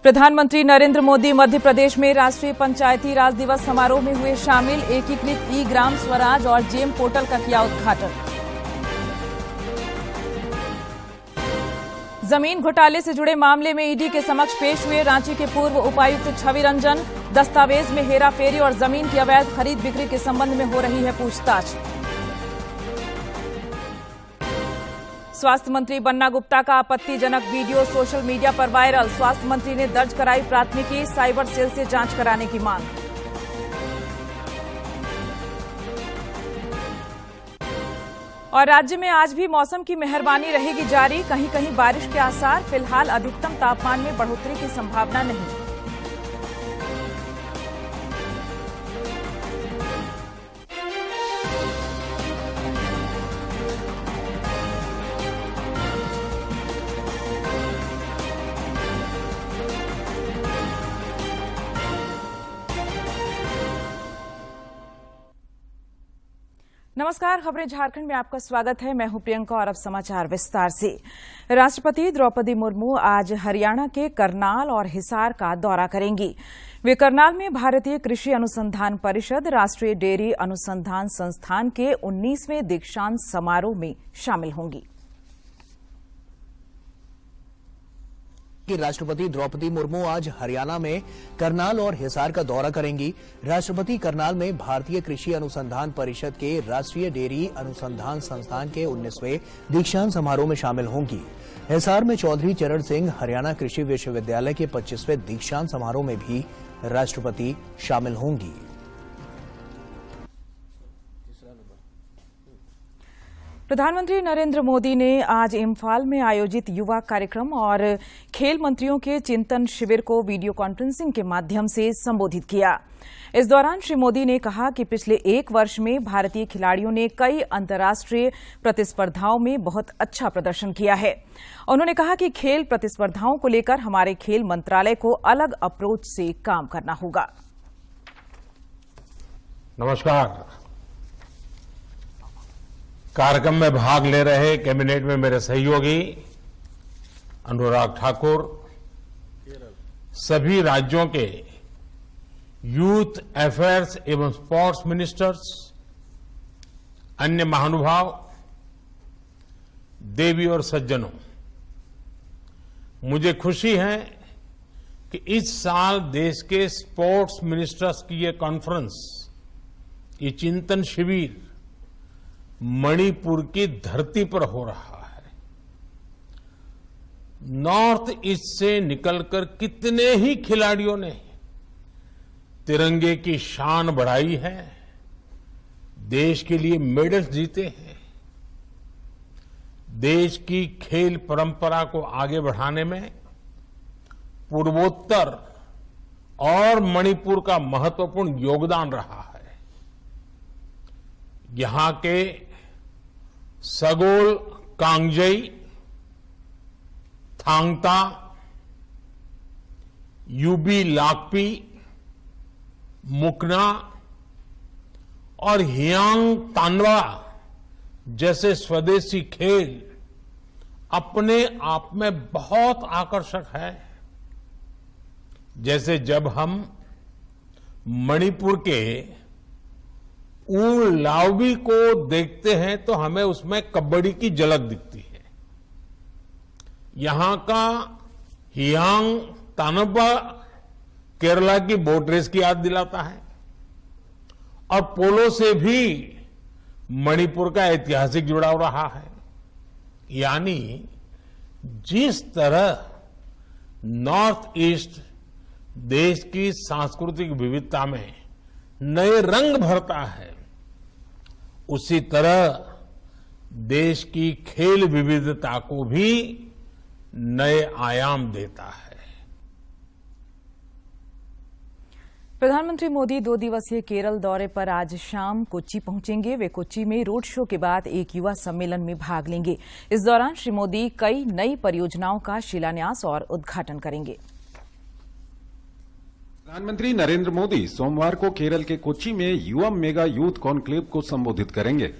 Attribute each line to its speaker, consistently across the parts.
Speaker 1: प्रधानमंत्री नरेंद्र मोदी मध्य प्रदेश में राष्ट्रीय पंचायती राज दिवस समारोह में हुए शामिल। एकीकृत ई ग्राम स्वराज और जेम पोर्टल का किया उद्घाटन। जमीन घोटाले से जुड़े मामले में ईडी के समक्ष पेश हुए रांची के पूर्व उपायुक्त छवि रंजन। दस्तावेज में हेराफेरी और जमीन की अवैध खरीद बिक्री के संबंध में हो रही है पूछताछ। स्वास्थ्य मंत्री बन्ना गुप्ता का आपत्तिजनक वीडियो सोशल मीडिया पर वायरल। स्वास्थ्य मंत्री ने दर्ज कराई प्राथमिकी, साइबर सेल से जांच कराने की मांग। और राज्य में आज भी मौसम की मेहरबानी रहेगी जारी। कहीं कहीं बारिश के आसार। फिलहाल अधिकतम तापमान में बढ़ोतरी की संभावना नहीं। नमस्कार, खबरें झारखंड में आपका स्वागत है। मैं हूं प्रियंका और अब समाचार विस्तार से। राष्ट्रपति द्रौपदी मुर्मू आज हरियाणा के करनाल और हिसार का दौरा करेंगी। वे करनाल में भारतीय कृषि अनुसंधान परिषद, राष्ट्रीय डेयरी अनुसंधान संस्थान के 19वें दीक्षांत समारोह में शामिल होंगी।
Speaker 2: राष्ट्रपति द्रौपदी मुर्मू आज हरियाणा में करनाल और हिसार का दौरा करेंगी। राष्ट्रपति करनाल में भारतीय कृषि अनुसंधान परिषद के राष्ट्रीय डेयरी अनुसंधान संस्थान के 19वें दीक्षांत समारोह में शामिल होंगी। हिसार में चौधरी चरण सिंह हरियाणा कृषि विश्वविद्यालय के 25वें दीक्षांत समारोह में भी राष्ट्रपति शामिल होंगी।
Speaker 1: प्रधानमंत्री नरेंद्र मोदी ने आज इम्फाल में आयोजित युवा कार्यक्रम और खेल मंत्रियों के चिंतन शिविर को वीडियो कॉन्फ्रेंसिंग के माध्यम से संबोधित किया। इस दौरान श्री मोदी ने कहा कि पिछले एक वर्ष में भारतीय खिलाड़ियों ने कई अंतर्राष्ट्रीय प्रतिस्पर्धाओं में बहुत अच्छा प्रदर्शन किया है। उन्होंने कहा कि खेल प्रतिस्पर्धाओं को लेकर हमारे खेल मंत्रालय को अलग अप्रोच से काम करना होगा।
Speaker 3: नमस्कार। कार्यक्रम में भाग ले रहे कैबिनेट में मेरे सहयोगी अनुराग ठाकुर, सभी राज्यों के यूथ अफेयर्स एवं स्पोर्ट्स मिनिस्टर्स, अन्य महानुभाव, देवी और सज्जनों, मुझे खुशी है कि इस साल देश के स्पोर्ट्स मिनिस्टर्स की ये कॉन्फ्रेंस, ये चिंतन शिविर मणिपुर की धरती पर हो रहा है। नॉर्थ ईस्ट से निकलकर कितने ही खिलाड़ियों ने तिरंगे की शान बढ़ाई है, देश के लिए मेडल्स जीते हैं। देश की खेल परंपरा को आगे बढ़ाने में पूर्वोत्तर और मणिपुर का महत्वपूर्ण योगदान रहा है। यहां के सगोल कांगजई, थांगता, यूबी लाकपी, मुकना और हियांग तानवा जैसे स्वदेशी खेल अपने आप में बहुत आकर्षक है। जैसे जब हम मणिपुर के ऊल लावबी को देखते हैं तो हमें उसमें कबड्डी की झलक दिखती है। यहां का हियांग तानबा केरला की बोट रेस की याद दिलाता है और पोलो से भी मणिपुर का ऐतिहासिक जुड़ाव रहा है। यानी जिस तरह नॉर्थ ईस्ट देश की सांस्कृतिक विविधता में नए रंग भरता है, उसी तरह देश की खेल विविधता को भी नए आयाम देता है।
Speaker 1: प्रधानमंत्री मोदी 2 दिवसीय केरल दौरे पर आज शाम कोच्चि पहुंचेंगे। वे कोच्चि में रोड शो के बाद एक युवा सम्मेलन में भाग लेंगे। इस दौरान श्री मोदी कई नई परियोजनाओं का शिलान्यास और उद्घाटन करेंगे।
Speaker 4: प्रधानमंत्री नरेंद्र मोदी सोमवार को केरल के कोच्चि में युवा मेगा यूथ कॉन्क्लेव को संबोधित करेंगे।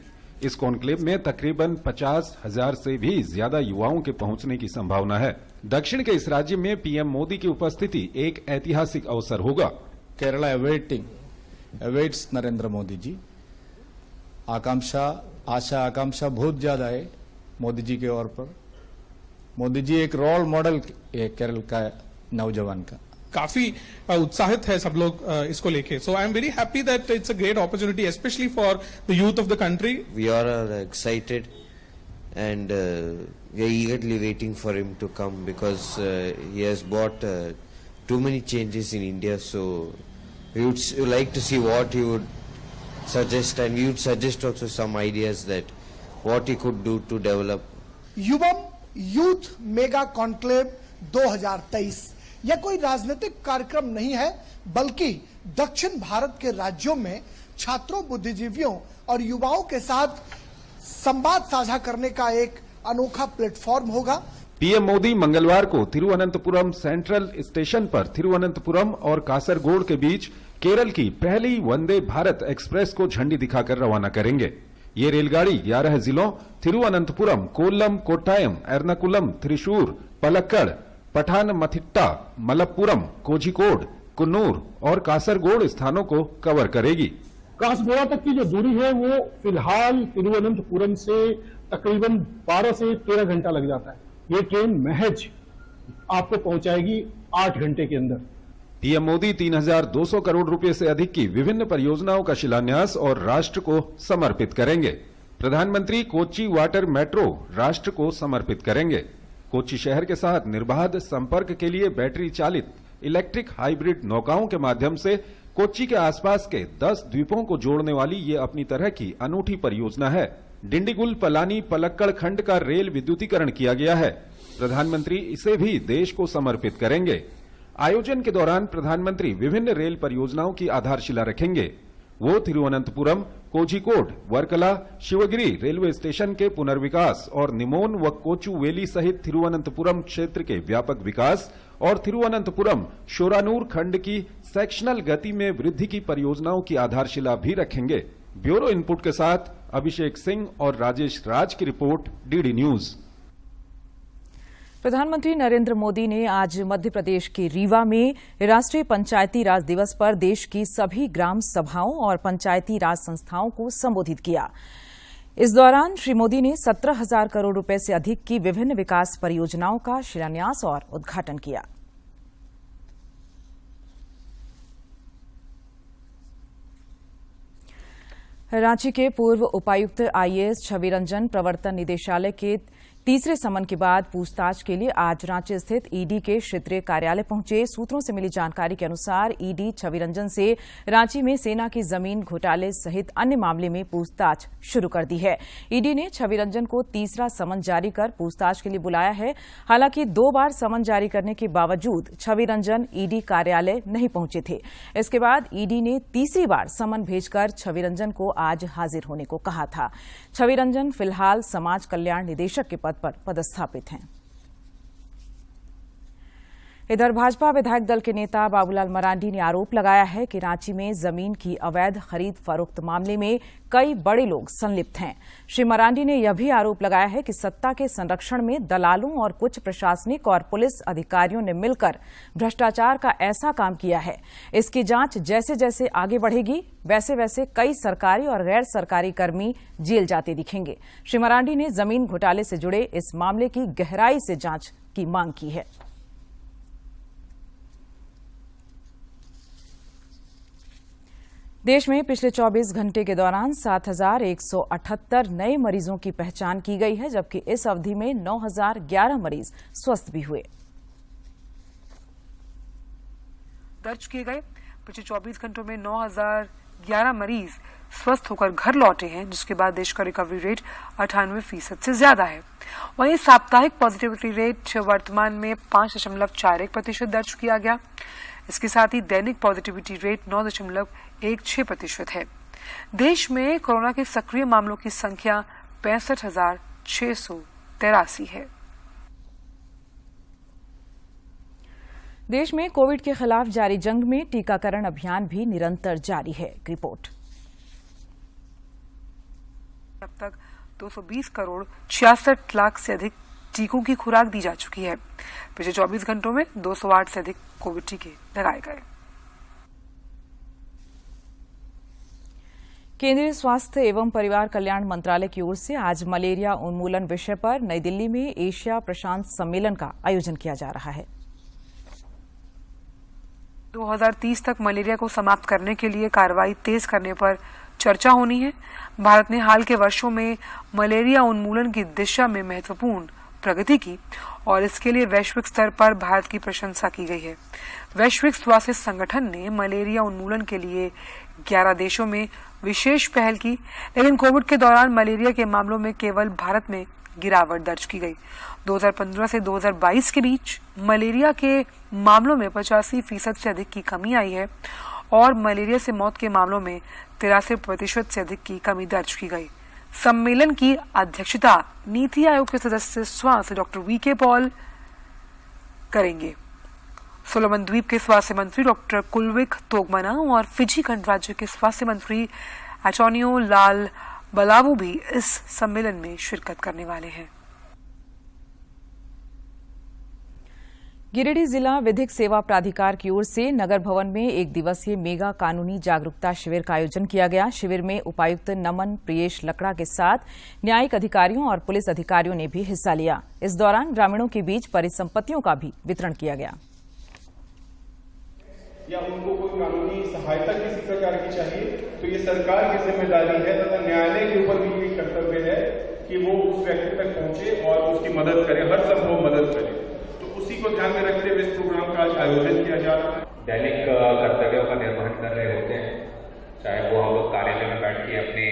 Speaker 4: इस कॉन्क्लेव में तकरीबन 50,000 से भी ज्यादा युवाओं के पहुंचने की संभावना है। दक्षिण के इस राज्य में पीएम मोदी की उपस्थिति एक ऐतिहासिक अवसर होगा।
Speaker 5: केरला अवेट्स नरेंद्र मोदी जी। आशा आकांक्षा बहुत ज्यादा है मोदी जी के ओर पर। मोदी जी एक रोल मॉडल है केरल का नौजवान का।
Speaker 6: काफी उत्साहित है सब लोग इसको लेके। So I am very happy that it's a great opportunity specially for the youth of the country.
Speaker 7: We are excited and we are eagerly waiting for him to come because he has brought too many changes in India, so we would like to see what he would suggest, and we would suggest also some ideas that what he could do to develop.
Speaker 8: Yuvam youth mega conclave 2023 यह कोई राजनीतिक कार्यक्रम नहीं है, बल्कि दक्षिण भारत के राज्यों में छात्रों, बुद्धिजीवियों और युवाओं के साथ संवाद साझा करने का एक अनोखा प्लेटफॉर्म होगा।
Speaker 4: पीएम मोदी मंगलवार को तिरुवनंतपुरम सेंट्रल स्टेशन पर तिरुवनंतपुरम और कासरगोड के बीच केरल की पहली वंदे भारत एक्सप्रेस को झंडी दिखाकर रवाना करेंगे। ये रेलगाड़ी 11 जिलों तिरुवनंतपुरम, कोल्लम, कोट्टायम, एर्नाकुलम, त्रिशूर, पलक्कड़, पठानमथिट्टा, मलप्पुरम, कोझिकोड, कुन्नूर और कासरगोड स्थानों को कवर करेगी।
Speaker 9: कासगोड़ा तक की जो दूरी है वो फिलहाल तिरुवनंतपुरम से तकरीबन 12 से 13 घंटा लग जाता है। ये ट्रेन महज आपको पहुंचाएगी 8 घंटे के अंदर।
Speaker 4: पीएम मोदी 3,200 करोड़ रुपए से अधिक की विभिन्न परियोजनाओं का शिलान्यास और राष्ट्र को समर्पित करेंगे। प्रधानमंत्री कोच्चि वाटर मेट्रो राष्ट्र को समर्पित करेंगे। कोच्चि शहर के साथ निर्बाध संपर्क के लिए बैटरी चालित इलेक्ट्रिक हाइब्रिड नौकाओं के माध्यम से कोच्चि के आसपास के 10 द्वीपों को जोड़ने वाली ये अपनी तरह की अनूठी परियोजना है। डिंडीगुल पलानी पलक्कड़ खंड का रेल विद्युतीकरण किया गया है। प्रधानमंत्री इसे भी देश को समर्पित करेंगे। आयोजन के दौरान प्रधानमंत्री विभिन्न रेल परियोजनाओं की आधारशिला रखेंगे। वो तिरुवनंतपुरम, कोझिकोड, वर्कला, शिवगिरी रेलवे स्टेशन के पुनर्विकास और निमोन व कोचुवेली सहित तिरुवनंतपुरम क्षेत्र के व्यापक विकास और तिरुवनंतपुरम शोरानूर खंड की सेक्शनल गति में वृद्धि की परियोजनाओं की आधारशिला भी रखेंगे। ब्यूरो इनपुट के साथ अभिषेक सिंह और राजेश राज की रिपोर्ट, डीडी न्यूज।
Speaker 1: प्रधानमंत्री नरेंद्र मोदी ने आज मध्य प्रदेश के रीवा में राष्ट्रीय पंचायती राज दिवस पर देश की सभी ग्राम सभाओं और पंचायती राज संस्थाओं को संबोधित किया। इस दौरान श्री मोदी ने 17,000 करोड़ रुपए से अधिक की विभिन्न विकास परियोजनाओं का शिलान्यास और उद्घाटन किया। रांची के पूर्व उपायुक्त आईएएस छवि रंजन प्रवर्तन निदेशालय के तीसरे समन के बाद पूछताछ के लिए आज रांची स्थित ईडी के क्षेत्रीय कार्यालय पहुंचे। सूत्रों से मिली जानकारी के अनुसार ईडी छवि रंजन से रांची में सेना की जमीन घोटाले सहित अन्य मामले में पूछताछ शुरू कर दी है। ईडी ने छवि रंजन को तीसरा समन जारी कर पूछताछ के लिए बुलाया है। हालांकि 2 बार समन जारी करने के बावजूद छवि रंजन ईडी कार्यालय नहीं पहुंचे थे। इसके बाद ईडी ने तीसरी बार समन भेजकर छवि रंजन को आज हाजिर होने को कहा था। छवि रंजन फिलहाल समाज कल्याण निदेशक के पद पर पदस्थापित हैं। इधर भाजपा विधायक दल के नेता बाबूलाल मरांडी ने आरोप लगाया है कि रांची में जमीन की अवैध खरीद फरोख्त मामले में कई बड़े लोग संलिप्त हैं। श्री मरांडी ने यह भी आरोप लगाया है कि सत्ता के संरक्षण में दलालों और कुछ प्रशासनिक और पुलिस अधिकारियों ने मिलकर भ्रष्टाचार का ऐसा काम किया है। इसकी जांच जैसे जैसे आगे बढ़ेगी वैसे वैसे कई सरकारी और गैर सरकारी कर्मी जेल जाते दिखेंगे। श्री मरांडी ने जमीन घोटाले से जुड़े इस मामले की गहराई से जांच की मांग की है। देश में पिछले 24 घंटे के दौरान 7,178 नए मरीजों की पहचान की गई है, जबकि इस अवधि में 9,011 मरीज स्वस्थ भी हुए।
Speaker 10: दर्ज किए गए पिछले 24 घंटों में 9,011 मरीज स्वस्थ होकर घर लौटे हैं, जिसके बाद देश का रिकवरी रेट 98% से ज्यादा है। वहीं साप्ताहिक पॉजिटिविटी रेट वर्तमान में 5.41% दर्ज किया गया। इसके साथ ही दैनिक पॉजिटिविटी रेट 9.16% है। देश में कोरोना के सक्रिय मामलों की संख्या 65,683 है।
Speaker 1: देश में कोविड के खिलाफ जारी जंग में टीकाकरण अभियान भी निरंतर जारी है। रिपोर्ट।
Speaker 10: अब तक 220 करोड़ 66 लाख से अधिक टीकों की खुराक दी जा चुकी है। पिछले 24 घंटों में 208 से अधिक कोविड टीके लगाए गए।
Speaker 1: केंद्रीय स्वास्थ्य एवं परिवार कल्याण मंत्रालय की ओर से आज मलेरिया उन्मूलन विषय पर नई दिल्ली में एशिया प्रशांत सम्मेलन का आयोजन किया जा रहा है।
Speaker 10: 2030 तक मलेरिया को समाप्त करने के लिए कार्रवाई तेज करने पर चर्चा होनी है। भारत ने हाल के वर्षों में मलेरिया उन्मूलन की दिशा में महत्वपूर्ण प्रगति की और इसके लिए वैश्विक स्तर पर भारत की प्रशंसा की गई है। वैश्विक स्वास्थ्य संगठन ने मलेरिया उन्मूलन के लिए 11 देशों में विशेष पहल की, लेकिन कोविड के दौरान मलेरिया के मामलों में केवल भारत में गिरावट दर्ज की गई। 2015 से 2022 के बीच मलेरिया के मामलों में 85% से अधिक की कमी आई है और मलेरिया से मौत के मामलों में 83% से अधिक की कमी दर्ज की गई। सम्मेलन की अध्यक्षता नीति आयोग के सदस्य स्वास्थ्य डॉक्टर वीके पॉल करेंगे। सोलोमन द्वीप के स्वास्थ्य मंत्री डॉक्टर कुलविक तोगमना और फिजी गणराज्य के स्वास्थ्य मंत्री एंटोनियो लाल बलावू भी इस सम्मेलन में शिरकत करने वाले हैं।
Speaker 1: गिरिडीह जिला विधिक सेवा प्राधिकार की ओर से नगर भवन में एक दिवसीय मेगा कानूनी जागरूकता शिविर का आयोजन किया गया। शिविर में उपायुक्त नमन प्रियेश लकड़ा के साथ न्यायिक अधिकारियों और पुलिस अधिकारियों ने भी हिस्सा लिया। इस दौरान ग्रामीणों के बीच परिसंपत्तियों का भी वितरण किया गया।
Speaker 11: या उनको कोई कानूनी सहायता किसी प्रकार की चाहिए तो ये सरकार की जिम्मेदारी है तथा न्यायालय के ऊपर भी ये कर्तव्य है कि वो उस व्यक्ति तक पहुंचे और उसकी मदद करे, हर संभव मदद करे। तो उसी को ध्यान में रखते हुए इस प्रोग्राम का आज आयोजन किया जा रहा है।
Speaker 12: दैनिक कर्तव्यों का निर्वहन कर रहे होते हैं, चाहे वो हम लोग कार्यालय में बैठ के अपने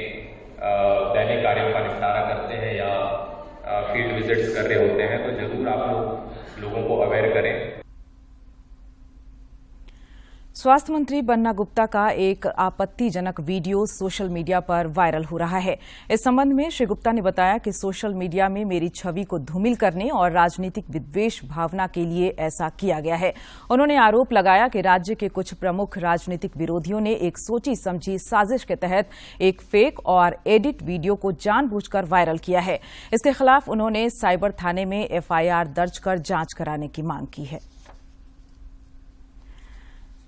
Speaker 12: दैनिक कार्यों का निपटारा करते हैं या फील्ड विजिट्स कर रहे होते हैं, तो जरूर आप लोगों को अवेयर करें।
Speaker 1: स्वास्थ्य मंत्री बन्ना गुप्ता का एक आपत्तिजनक वीडियो सोशल मीडिया पर वायरल हो रहा है। इस संबंध में श्री गुप्ता ने बताया कि सोशल मीडिया में मेरी छवि को धूमिल करने और राजनीतिक विद्वेष भावना के लिए ऐसा किया गया है। उन्होंने आरोप लगाया कि राज्य के कुछ प्रमुख राजनीतिक विरोधियों ने एक सोची समझी साजिश के तहत एक फेक और एडिट वीडियो को जानबूझकर वायरल किया है। इसके खिलाफ उन्होंने साइबर थाने में एफआईआर दर्ज कर जांच कराने की मांग की है।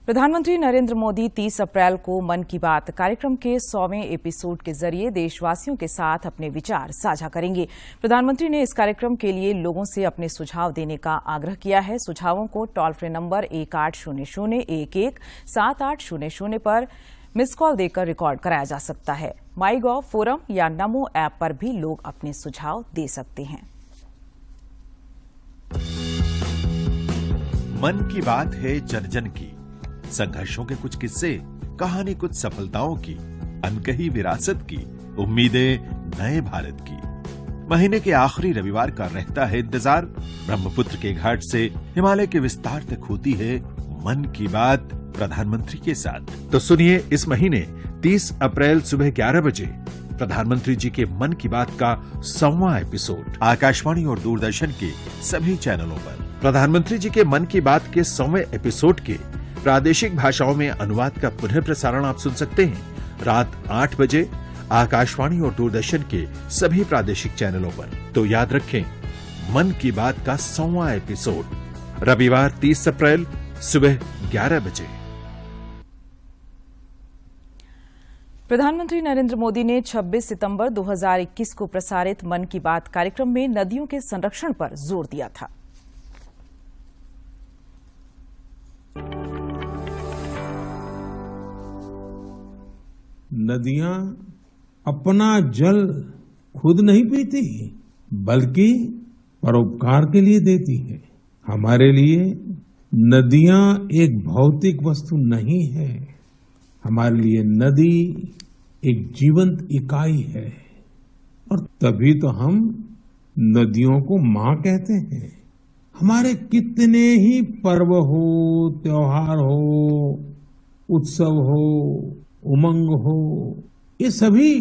Speaker 1: प्रधानमंत्री नरेंद्र मोदी 30 अप्रैल को मन की बात कार्यक्रम के 100वें एपिसोड के जरिए देशवासियों के साथ अपने विचार साझा करेंगे। प्रधानमंत्री ने इस कार्यक्रम के लिए लोगों से अपने सुझाव देने का आग्रह किया है। सुझावों को टोल फ्री नंबर 1800-11-7800 पर मिस कॉल देकर रिकॉर्ड कराया जा सकता है। माईगॉव फोरम या नमो ऐप पर भी लोग अपने सुझाव दे सकते हैं।
Speaker 13: मन की बात है जन जन की, संघर्षों के कुछ किस्से, कहानी कुछ सफलताओं की, अनकही विरासत की, उम्मीदें नए भारत की। महीने के आखिरी रविवार का रहता है इंतजार। ब्रह्मपुत्र के घाट से हिमालय के विस्तार तक होती है मन की बात प्रधानमंत्री के साथ। तो सुनिए इस महीने 30 अप्रैल सुबह 11 बजे प्रधानमंत्री जी के मन की बात का 100वां एपिसोड आकाशवाणी और दूरदर्शन के सभी चैनलों पर। प्रधानमंत्री जी के मन की बात के 100वें एपिसोड के प्रादेशिक भाषाओं में अनुवाद का पुनः प्रसारण आप सुन सकते हैं रात 8 बजे आकाशवाणी और दूरदर्शन के सभी प्रादेशिक चैनलों पर। तो याद रखें, मन की बात का 100वां एपिसोड रविवार 30 अप्रैल सुबह 11 बजे।
Speaker 1: प्रधानमंत्री नरेंद्र मोदी ने 26 सितंबर 2021 को प्रसारित मन की बात कार्यक्रम में नदियों के संरक्षण पर जोर दिया था।
Speaker 14: नदियां अपना जल खुद नहीं पीती, बल्कि परोपकार के लिए देती है। हमारे लिए नदियां एक भौतिक वस्तु नहीं है, हमारे लिए नदी एक जीवंत इकाई है और तभी तो हम नदियों को मां कहते हैं। हमारे कितने ही पर्व हो, त्योहार हो, उत्सव हो, उमंग हो, ये सभी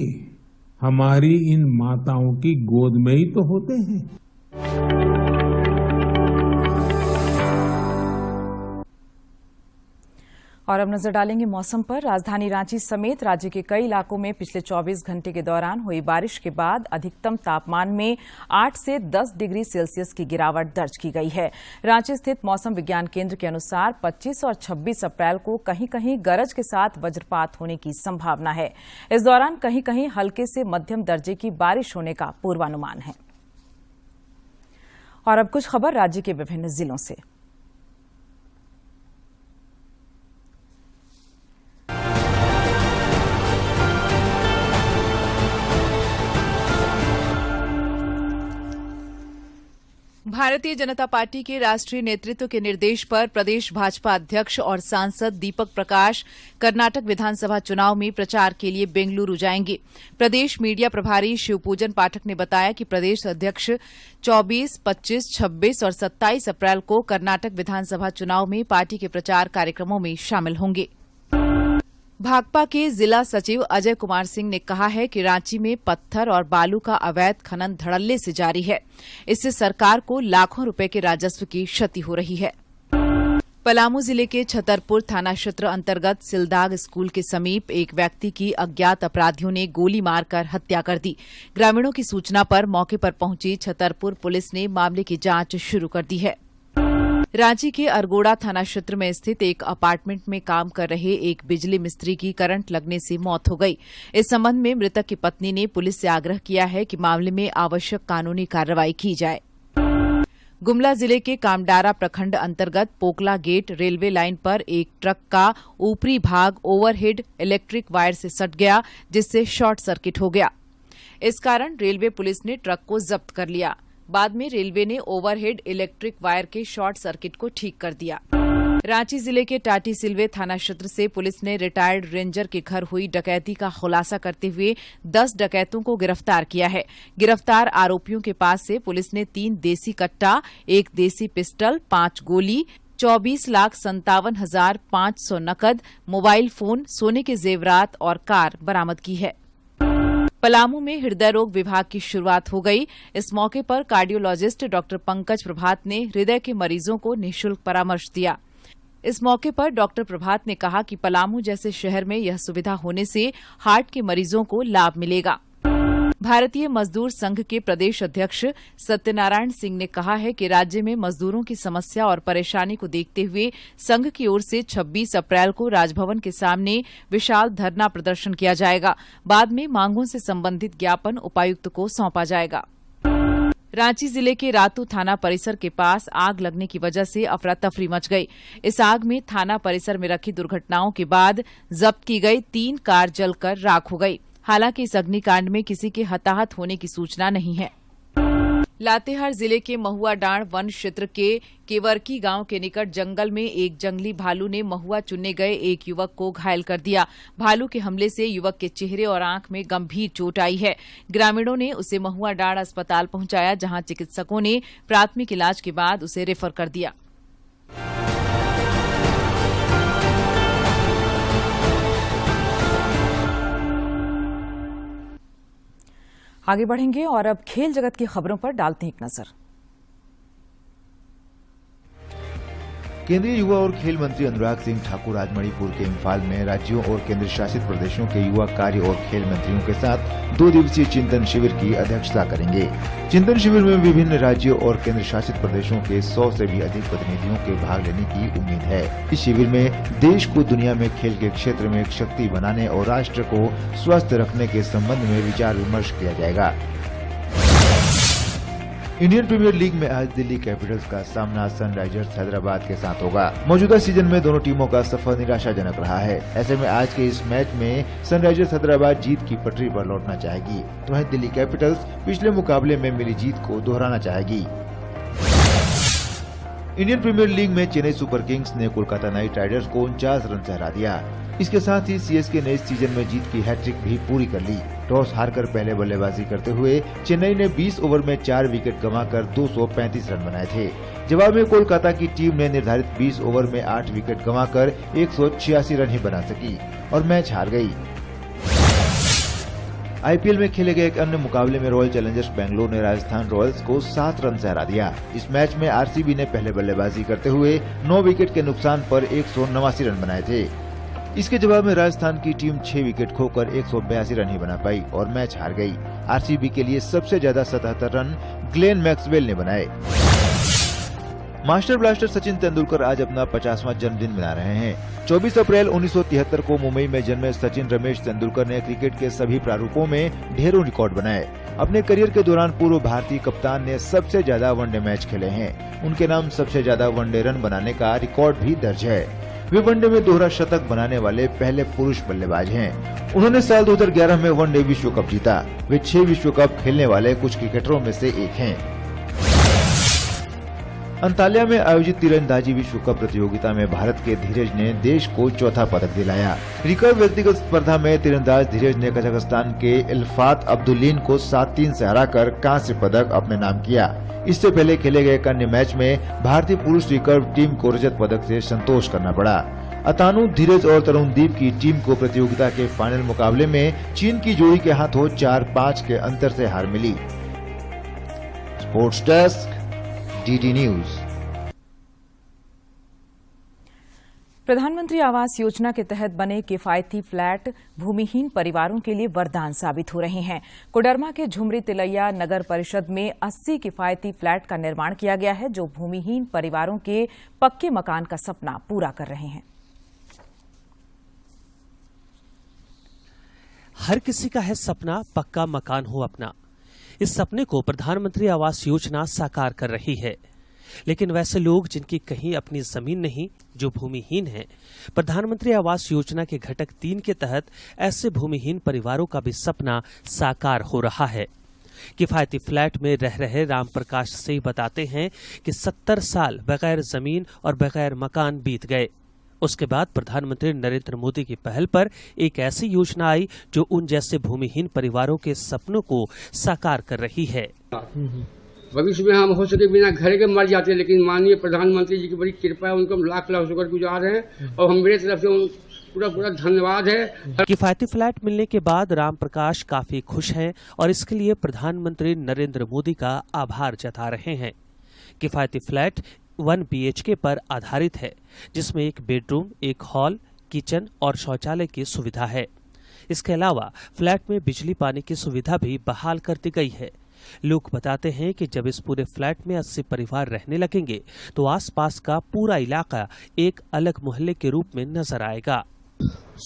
Speaker 14: हमारी इन माताओं की गोद में ही तो होते हैं।
Speaker 1: और अब नजर डालेंगे मौसम पर। राजधानी रांची समेत राज्य के कई इलाकों में पिछले 24 घंटे के दौरान हुई बारिश के बाद अधिकतम तापमान में 8 से 10 डिग्री सेल्सियस की गिरावट दर्ज की गई है। रांची स्थित मौसम विज्ञान केंद्र के अनुसार 25 और 26 अप्रैल को कहीं कहीं गरज के साथ वज्रपात होने की संभावना है। इस दौरान कहीं कहीं हल्के से मध्यम दर्जे की बारिश होने का पूर्वानुमान है। और अब कुछ खबर राज्य के विभिन्न जिलों से।
Speaker 15: भारतीय जनता पार्टी के राष्ट्रीय नेतृत्व के निर्देश पर प्रदेश भाजपा अध्यक्ष और सांसद दीपक प्रकाश कर्नाटक विधानसभा चुनाव में प्रचार के लिए बेंगलुरु जाएंगे। प्रदेश मीडिया प्रभारी शिवपूजन पाठक ने बताया कि प्रदेश अध्यक्ष 24, 25, 26 और 27 अप्रैल को कर्नाटक विधानसभा चुनाव में पार्टी के प्रचार कार्यक्रमों में शामिल होंगे। भाकपा के जिला सचिव अजय कुमार सिंह ने कहा है कि रांची में पत्थर और बालू का अवैध खनन धड़ल्ले से जारी है। इससे सरकार को लाखों रुपए के राजस्व की क्षति हो रही है। पलामू जिले के छतरपुर थाना क्षेत्र अंतर्गत सिलदाग स्कूल के समीप एक व्यक्ति की अज्ञात अपराधियों ने गोली मारकर हत्या कर दी। ग्रामीणों की सूचना पर मौके पर पहुंची छतरपुर पुलिस ने मामले की जांच शुरू कर दी है। रांची के अरगोड़ा थाना क्षेत्र में स्थित एक अपार्टमेंट में काम कर रहे एक बिजली मिस्त्री की करंट लगने से मौत हो गई। इस संबंध में मृतक की पत्नी ने पुलिस से आग्रह किया है कि मामले में आवश्यक कानूनी कार्रवाई की जाए। गुमला जिले के कामडारा प्रखंड अंतर्गत पोकला गेट रेलवे लाइन पर एक ट्रक का ऊपरी भाग ओवरहेड इलेक्ट्रिक वायर से सट गया, जिससे शॉर्ट सर्किट हो गया। इस कारण रेलवे पुलिस ने ट्रक को जब्त कर लिया। बाद में रेलवे ने ओवरहेड इलेक्ट्रिक वायर के शॉर्ट सर्किट को ठीक कर दिया। रांची जिले के टाटी सिलवे थाना क्षेत्र से पुलिस ने रिटायर्ड रेंजर के घर हुई डकैती का खुलासा करते हुए 10 डकैतों को गिरफ्तार किया है। गिरफ्तार आरोपियों के पास से पुलिस ने 3 देसी कट्टा, 1 देसी पिस्टल, 5 गोली, 24,57,500 नकद, मोबाइल फोन, सोने के जेवरात और कार बरामद की है। पलामू में हृदय रोग विभाग की शुरुआत हो गई। इस मौके पर कार्डियोलॉजिस्ट डॉक्टर पंकज प्रभात ने हृदय के मरीजों को निःशुल्क परामर्श दिया। इस मौके पर डॉक्टर प्रभात ने कहा कि पलामू जैसे शहर में यह सुविधा होने से हार्ट के मरीजों को लाभ मिलेगा। भारतीय मजदूर संघ के प्रदेश अध्यक्ष सत्यनारायण सिंह ने कहा है कि राज्य में मजदूरों की समस्या और परेशानी को देखते हुए संघ की ओर से 26 अप्रैल को राजभवन के सामने विशाल धरना प्रदर्शन किया जाएगा। बाद में मांगों से संबंधित ज्ञापन उपायुक्त को सौंपा जाएगा। रांची जिले के रातू थाना परिसर के पास आग लगने की वजह से अफरा-तफरी मच गई। इस आग में थाना परिसर में रखी दुर्घटनाओं के बाद जब्त की गई 3 कार जलकर राख हो गई। हालांकि इस अग्निकांड में किसी के हताहत होने की सूचना नहीं है। लातेहार जिले के महुआ डांड वन क्षेत्र के केवरकी गांव के निकट जंगल में एक जंगली भालू ने महुआ चुनने गए एक युवक को घायल कर दिया। भालू के हमले से युवक के चेहरे और आंख में गंभीर चोट आई है। ग्रामीणों ने उसे महुआ डांड अस्पताल पहुंचाया, जहां चिकित्सकों ने प्राथमिक इलाज के बाद उसे रेफर कर दिया।
Speaker 1: आगे बढ़ेंगे और अब खेल जगत की खबरों पर डालते हैं एक नजर।
Speaker 16: केंद्रीय युवा और खेल मंत्री अनुराग सिंह ठाकुर आज मणिपुर के इम्फाल में राज्यों और केंद्र शासित प्रदेशों के युवा कार्य और खेल मंत्रियों के साथ 2 दिवसीय चिंतन शिविर की अध्यक्षता करेंगे। चिंतन शिविर में विभिन्न राज्यों और केंद्र शासित प्रदेशों के 100 से भी अधिक प्रतिनिधियों के भाग लेने की उम्मीद है। इस शिविर में देश को दुनिया में खेल के क्षेत्र में एक शक्ति बनाने और राष्ट्र को स्वस्थ रखने के संबंध में विचार विमर्श किया जाएगा। इंडियन प्रीमियर लीग में आज दिल्ली कैपिटल्स का सामना सनराइजर्स हैदराबाद के साथ होगा। मौजूदा सीजन में दोनों टीमों का सफर निराशाजनक रहा है। ऐसे में आज के इस मैच में सनराइजर्स हैदराबाद जीत की पटरी पर लौटना चाहेगी, तो वहीं दिल्ली कैपिटल्स पिछले मुकाबले में मिली जीत को दोहराना चाहेगी। इंडियन प्रीमियर लीग में चेन्नई सुपर किंग्स ने कोलकाता नाइट राइडर्स को 49 रन से हरा दिया। इसके साथ ही सीएसके ने इस सीजन में जीत की हैट्रिक भी पूरी कर ली। टॉस हारकर पहले बल्लेबाजी करते हुए चेन्नई ने 20 ओवर में 4 विकेट गंवाकर 235 रन बनाए थे। जवाब में कोलकाता की टीम ने निर्धारित 20 ओवर में 8 विकेट गंवाकर 186 रन ही बना सकी और मैच हार गई। आईपीएल में खेले गए एक अन्य मुकाबले में रॉयल चैलेंजर्स बेंगलुरु ने राजस्थान रॉयल्स को 7 रन से हरा दिया। इस मैच में आरसीबी ने पहले बल्लेबाजी करते हुए 9 विकेट के नुकसान पर 189 रन बनाए थे। इसके जवाब में राजस्थान की टीम 6 विकेट खोकर 182 रन ही बना पाई और मैच हार गई। आरसीबी के लिए सबसे ज्यादा 77 रन ग्लेन मैक्सवेल ने बनाए। मास्टर ब्लास्टर सचिन तेंदुलकर आज अपना 50वां जन्मदिन मना रहे हैं। 24 अप्रैल 1973 को मुंबई में जन्मे सचिन रमेश तेंदुलकर ने क्रिकेट के सभी प्रारूपों में ढेरों रिकॉर्ड बनाए। अपने करियर के दौरान पूर्व भारतीय कप्तान ने सबसे ज्यादा वनडे मैच खेले हैं। उनके नाम सबसे ज्यादा वनडे रन बनाने का रिकॉर्ड भी दर्ज है। वे वनडे में दोहरा शतक बनाने वाले पहले पुरुष बल्लेबाज हैं। उन्होंने साल 2011 में वनडे विश्व कप जीता। वे 6 विश्व कप खेलने वाले कुछ क्रिकेटरों में से एक हैं। अंताल्या में आयोजित तीरंदाजी विश्व कप प्रतियोगिता में भारत के धीरज ने देश को चौथा पदक दिलाया। रिकर्व व्यक्तिगत स्पर्धा में तीरंदाज धीरज ने कजाकिस्तान के इल्फात अब्दुल्लीन को 7-3 से हराकर कांस्य पदक अपने नाम किया। इससे पहले खेले गए एक अन्य मैच में भारतीय पुरुष रिकर्व टीम को रजत पदक से संतोष करना पड़ा। अतानु, धीरज और तरुणदीप की टीम को प्रतियोगिता के फाइनल मुकाबले में चीन की जोड़ी के हाथों 4-5 के अंतर से हार मिली। Sports desk, DD news.
Speaker 1: प्रधानमंत्री आवास योजना के तहत बने किफायती फ्लैट भूमिहीन परिवारों के लिए वरदान साबित हो रहे हैं। कोडरमा के झुमरी तिलैया नगर परिषद में 80 किफायती फ्लैट का निर्माण किया गया है, जो भूमिहीन परिवारों के पक्के मकान का सपना पूरा कर रहे हैं।
Speaker 17: हर किसी का है सपना पक्का मकान हो अपना। इस सपने को प्रधानमंत्री आवास योजना साकार कर रही है। लेकिन वैसे लोग जिनकी कहीं अपनी जमीन नहीं, जो भूमिहीन हैं, प्रधानमंत्री आवास योजना के घटक 3 के तहत ऐसे भूमिहीन परिवारों का भी सपना साकार हो रहा है। किफायती फ्लैट में रह रहे रामप्रकाश सिंह बताते हैं कि 70 साल बगैर जमीन और बगैर मकान बीत गए। उसके बाद प्रधानमंत्री नरेंद्र मोदी की पहल पर एक ऐसी योजना आई जो उन जैसे भूमिहीन परिवारों के सपनों को साकार कर रही है।
Speaker 18: भविष्य में हम हो सके बिना घर के मर जाते, लेकिन माननीय प्रधानमंत्री जी की बड़ी कृपा है, उनको हम लाख लाख शुक्र गुजार हैं और हम मेरे तरफ से पूरा धन्यवाद है।
Speaker 17: किफायती फ्लैट मिलने के बाद रामप्रकाश काफी खुश हैं और इसके लिए प्रधानमंत्री नरेंद्र मोदी का आभार जता रहे हैं। किफायती फ्लैट 1 BHK पर आधारित है, जिसमें एक बेडरूम, एक हॉल, किचन और शौचालय की सुविधा है। इसके अलावा फ्लैट में बिजली पानी की सुविधा भी बहाल कर दी गई है। लोग बताते हैं कि जब इस पूरे फ्लैट में 80 परिवार रहने लगेंगे तो आसपास का पूरा इलाका एक अलग मोहल्ले के रूप में नजर आएगा।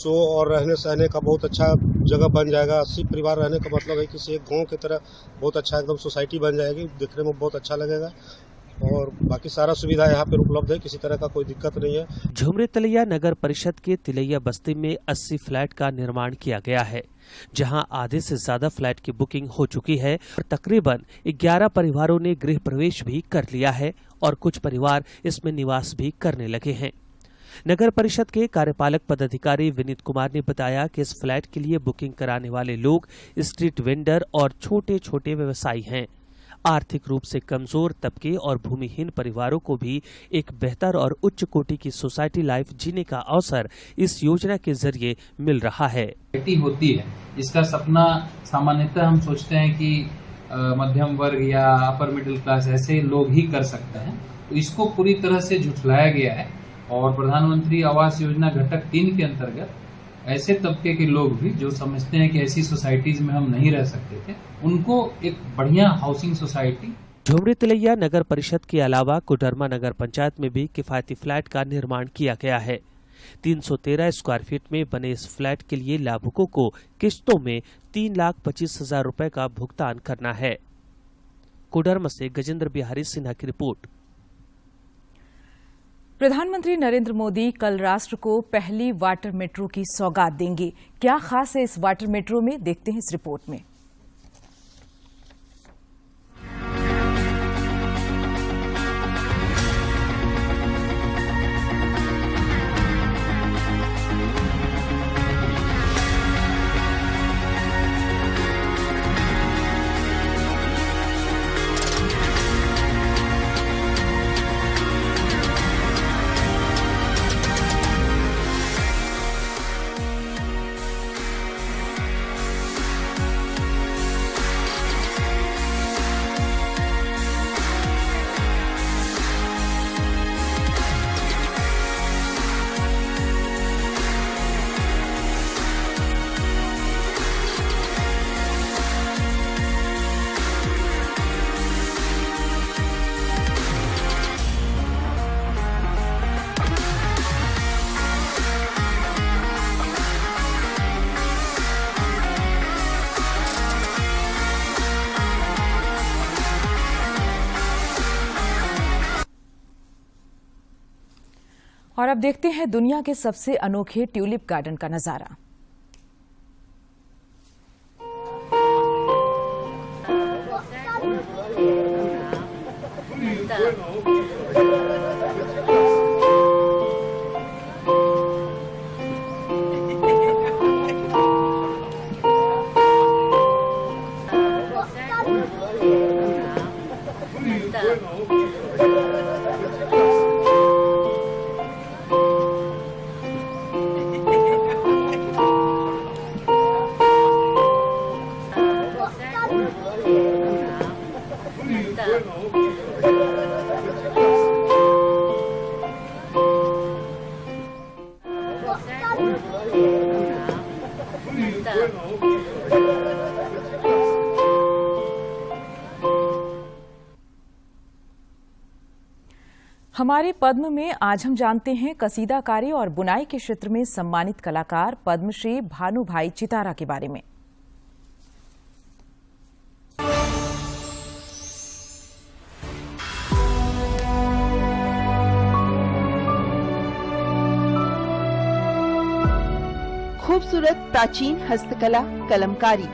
Speaker 19: और रहने सहने का बहुत अच्छा जगह बन जाएगा। 80 परिवार रहने का मतलब है किसी एक गांव की तरह बहुत अच्छा एकदम सोसाइटी बन जाएगी। दिखने में बहुत अच्छा लगेगा और बाकी सारा सुविधा यहाँ पर उपलब्ध है, किसी तरह का कोई दिक्कत नहीं है।
Speaker 17: झुमरी तिलैया नगर परिषद के तिलैया बस्ती में 80 फ्लैट का निर्माण किया गया है, जहां आधे से ज्यादा फ्लैट की बुकिंग हो चुकी है और तकरीबन 11 परिवारों ने गृह प्रवेश भी कर लिया है और कुछ परिवार इसमें निवास भी करने लगे हैं। नगर परिषद के कार्यपालक पदाधिकारी विनीत कुमार ने बताया कि इस फ्लैट के लिए बुकिंग कराने वाले लोग स्ट्रीट वेंडर और छोटे छोटे व्यवसायी हैं। आर्थिक रूप से कमजोर तबके और भूमिहीन परिवारों को भी एक बेहतर और उच्च कोटि की सोसाइटी लाइफ जीने का अवसर इस योजना के जरिए मिल रहा है।
Speaker 20: होती है इसका सपना सामान्यतः हम सोचते हैं कि मध्यम वर्ग या अपर मिडिल क्लास ऐसे लोग ही कर सकते हैं, तो इसको पूरी तरह से झुठलाया गया है और प्रधानमंत्री आवास योजना घटक 3 के अंतर्गत ऐसे तबके के लोग भी जो समझते हैं कि ऐसी सोसाइटीज में हम नहीं रह सकते थे, उनको एक बढ़िया हाउसिंग सोसाइटी।
Speaker 17: झुमरी तिलैया नगर परिषद के अलावा कोडरमा नगर पंचायत में भी किफायती फ्लैट का निर्माण किया गया है। 313 स्क्वायर फीट में बने इस फ्लैट के लिए लाभुकों को किस्तों में 3,25,000 रुपए का भुगतान करना है। कोडरमा से गजेंद्र बिहारी सिन्हा की रिपोर्ट।
Speaker 1: प्रधानमंत्री नरेंद्र मोदी कल राष्ट्र को पहली वाटर मेट्रो की सौगात देंगे। क्या खास है इस वाटर मेट्रो में, देखते हैं इस रिपोर्ट में। और अब देखते हैं दुनिया के सबसे अनोखे ट्यूलिप गार्डन का नजारा। हमारे पद्म में आज हम जानते हैं कसीदाकारी और बुनाई के क्षेत्र में सम्मानित कलाकार पद्मश्री भानुभाई चितारा के बारे में।
Speaker 21: खूबसूरत प्राचीन हस्तकला कलमकारी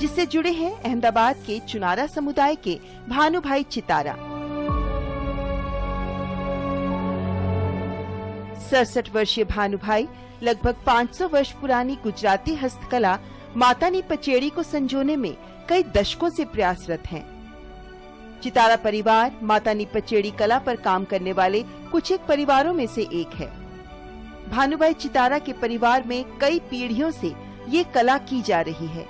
Speaker 21: जिससे जुड़े हैं अहमदाबाद के चुनारा समुदाय के भानुभाई चितारा। 67 वर्षीय भानुभाई लगभग 500 वर्ष पुरानी गुजराती हस्तकला मातानी पचेड़ी को संजोने में कई दशकों से प्रयासरत हैं। चितारा परिवार मातानी पचेड़ी कला पर काम करने वाले कुछ एक परिवारों में से एक है। भानुभाई चितारा के परिवार में कई पीढ़ियों से ये कला की जा रही है।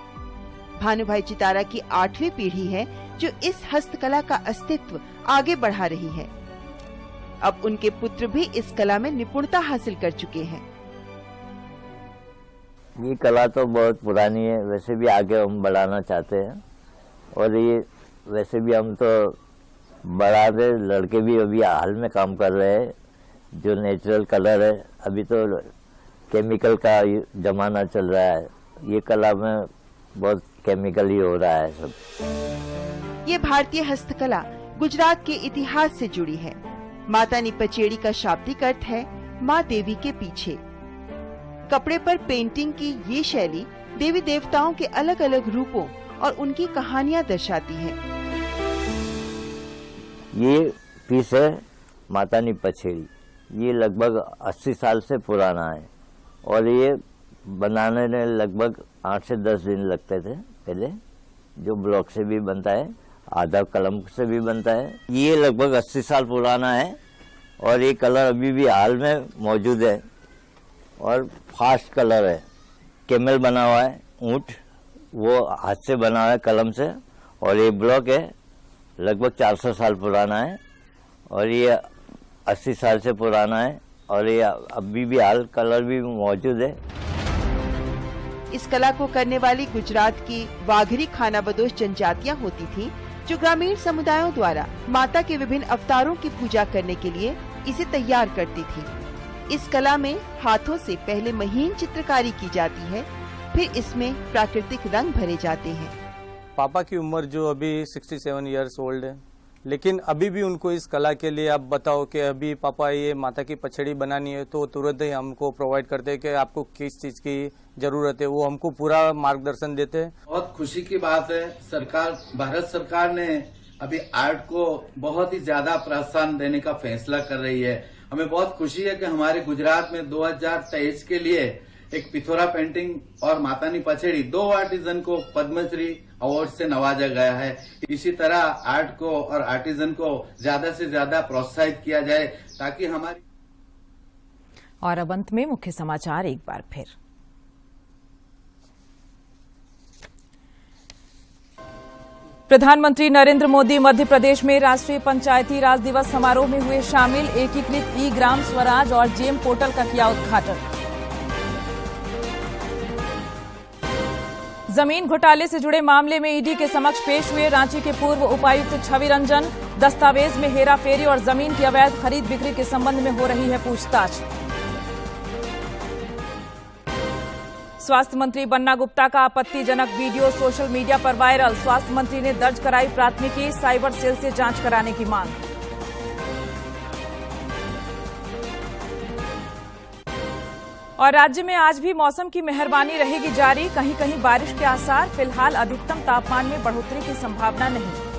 Speaker 21: भानुभाई चितारा की 8वीं पीढ़ी है जो इस हस्तकला का अस्तित्व आगे बढ़ा रही है। अब उनके पुत्र भी इस कला में निपुणता हासिल कर चुके हैं।
Speaker 22: ये कला तो बहुत पुरानी है, वैसे भी आगे हम बढ़ाना चाहते हैं और ये वैसे भी हम तो बढ़ा रहे, लड़के भी अभी हाल में काम कर रहे हैं। जो नेचुरल कलर है, अभी तो केमिकल का जमाना चल रहा है, ये कला में बहुत केमिकल ही हो रहा है सब।
Speaker 21: ये भारतीय हस्तकला गुजरात के इतिहास से जुड़ी है। मातानी पचेड़ी का शाब्दिक अर्थ है माँ देवी के पीछे। कपड़े पर पेंटिंग की ये शैली देवी देवताओं के अलग अलग रूपों और उनकी कहानियाँ दर्शाती है।
Speaker 22: ये पीस है मातानी पचेड़ी, ये लगभग 80 साल से पुराना है और ये बनाने में लगभग 8 से 10 दिन लगते थे पहले। जो ब्लॉक से भी बनता है, आधा कलम से भी बनता है। ये लगभग 80 साल पुराना है और ये कलर अभी भी हाल में मौजूद है और फास्ट कलर है। कैमल बना हुआ है, ऊंट, वो हाथ से बना हुआ है कलम से। और ये ब्लॉक है, लगभग 400 साल पुराना है और ये 80 साल से पुराना है और ये अभी भी हाल कलर भी मौजूद है।
Speaker 21: इस कला को करने वाली गुजरात की वाघरी खानाबदोश जनजातियां होती थीं, जो ग्रामीण समुदायों द्वारा माता के विभिन्न अवतारों की पूजा करने के लिए इसे तैयार करती थी। इस कला में हाथों से पहले महीन चित्रकारी की जाती है, फिर इसमें प्राकृतिक रंग भरे जाते हैं।
Speaker 23: पापा की उम्र जो अभी 67 इयर्स ओल्ड है, लेकिन अभी भी उनको इस कला के लिए आप बताओ कि अभी पापा ये माता की पचड़ी बनानी है तो तुरंत ही हमको प्रोवाइड करते हैं कि आपको किस चीज की जरूरत है, वो हमको पूरा मार्गदर्शन देते हैं।
Speaker 24: बहुत खुशी की बात है, सरकार, भारत सरकार ने अभी आर्ट को बहुत ही ज्यादा प्रोत्साहन देने का फैसला कर रही है। हमें बहुत खुशी है कि हमारे गुजरात में 2023 के लिए एक पिथौरा पेंटिंग और मातानी पचड़ी 2 आर्टिजन को पद्मश्री अवार्ड से नवाजा गया है। इसी तरह आर्ट को और आर्टिजन को ज्यादा से ज्यादा प्रोत्साहित किया जाए ताकि हमारी।
Speaker 1: और अब अंत में मुख्य समाचार एक बार फिर। प्रधानमंत्री नरेंद्र मोदी मध्य प्रदेश में राष्ट्रीय पंचायती राज दिवस समारोह में हुए शामिल। एकीकृत ई ग्राम स्वराज और जेम पोर्टल का किया उद्घाटन। जमीन घोटाले से जुड़े मामले में ईडी के समक्ष पेश हुए रांची के पूर्व उपायुक्त छवि रंजन। दस्तावेज में हेराफेरी और जमीन की अवैध खरीद बिक्री के संबंध में हो रही है पूछताछ। स्वास्थ्य मंत्री बन्ना गुप्ता का आपत्तिजनक वीडियो सोशल मीडिया पर वायरल। स्वास्थ्य मंत्री ने दर्ज कराई प्राथमिकी, साइबर सेल से जांच कराने की मांग। और राज्य में आज भी मौसम की मेहरबानी रहेगी जारी, कहीं कहीं बारिश के आसार। फिलहाल अधिकतम तापमान में बढ़ोतरी की संभावना नहीं।